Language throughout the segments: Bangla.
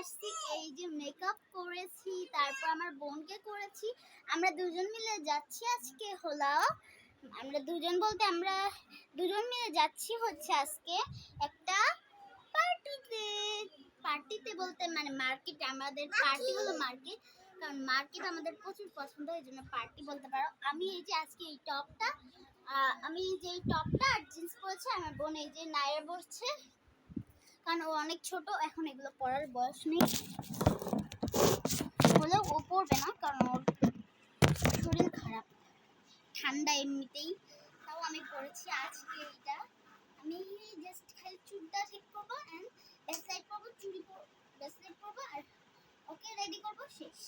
আসছি, এই যে মেকআপ করেছি, তারপর আমার বোনকে করেছি। আমরা দুজন মিলে যাচ্ছি আজকে হলো, আমরা দুজন বলতে আমরা দুজন মিলে যাচ্ছি হচ্ছে আজকে একটা পার্টিতে। পার্টিতে বলতে মানে মার্কেটে, আমাদের পার্টি হলো মার্কেট, কারণ মার্কেট আমাদের প্রচুর পছন্দ, এই জন্য পার্টি বলতে পারো। আমি এই যে আজকে এই টপটা আর জিন্স পরেছে, আমার বোন এই যে নায়ের বসছে, কারণ ও অনেক ছোট, এখন এগুলো পরার বয়স নেই, হলেও ও পরবে না কারণ ওর শরীর খারাপ, ঠান্ডা এমনিতেই। তাও আমি পরেছি আজকে এইটা। আমি জাস্ট খালি চুলটা ঠিক করবো অ্যান্ড ব্যাসলাইট করবো, চুড়ি ব্যাসলাইট করবো আর ওকে রেডি করবো, শেষ।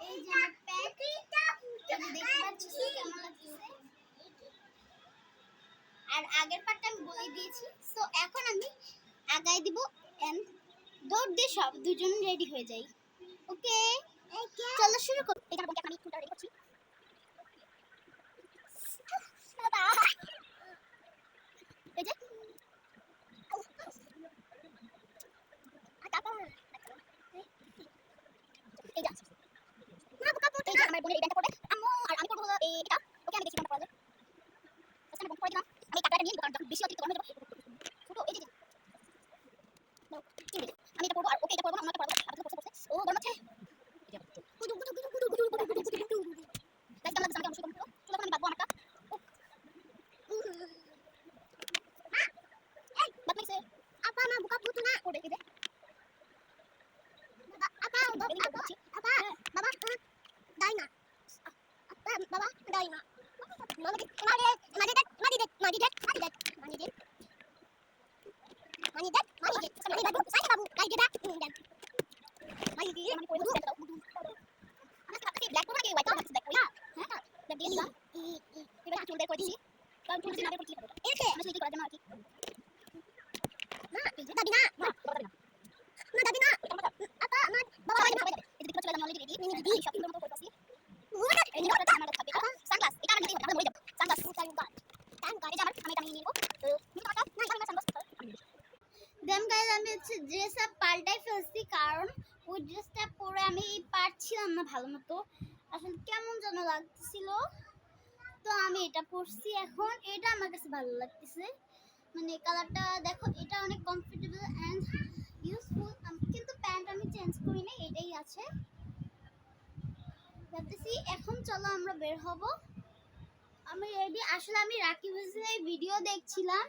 এই যে আমার প্যান্টটা দেখতে পাচ্ছি কেমন লাগছে, আর আগের পার্টটা আমি বলে দিয়েছি। সো এখন আমি আগাই দিব এন্ড দৌড় দিয়ে সব দুজন রেডি হয়ে যাই। ওকে, চলো শুরু করি। এটা বলতে আমি চুলটা রেডি করছি। এই যে আমার বোনের এই ব্যান্ডটা পড়বে, আম্মু আর আমি করবো হলো এটা। ওকে আমি দেখছি কেমন পড়ালে আমি বোন পড়ে দিলাম। আমি কাপড়টা নিয়ে দোকান যখন বেশি অতিরিক্ত গরম হয়ে যাবে ছোট, এই যে আমি এটা পড়বো আর ওকে এটা পড়বো না, আমাকে পড়বো আপনি পড়ছে পড়ছে ও গরম আছে। গাইস কেমন লাগছে আমাকে অবশ্যই কমেন্ট করো। তখন আমি বাঁধবো আমারটা। বাদ মেরেছে আপা, আমার বুকা বুঝু না ও দেখে দে আপা, আপা বাবা দাই না, বাবা দাই না, মারি দেন গাইস আমি হচ্ছে ড্রেসটা পাল্টাই ফেলছি, কারণ ওই ড্রেসটা পরে আমি পারছিলাম না ভালো মতো, আসলে কেমন যেন লাগছিল, তো আমি এটা পরছি। এখন এটা আমার কাছে ভালো লাগতেছে, মানে কালারটা দেখো, এটা অনেক কমফোর্টেবল অ্যান্ড ইউজফুল। কিন্তু প্যান্ট আমি চেঞ্জ করি না, এটাই আছে ভাবতেছি। এখন চলো আমরা বের হব, আমি রেডি। আসলে আমি রাকিব হোসেনের ভিডিও দেখছিলাম,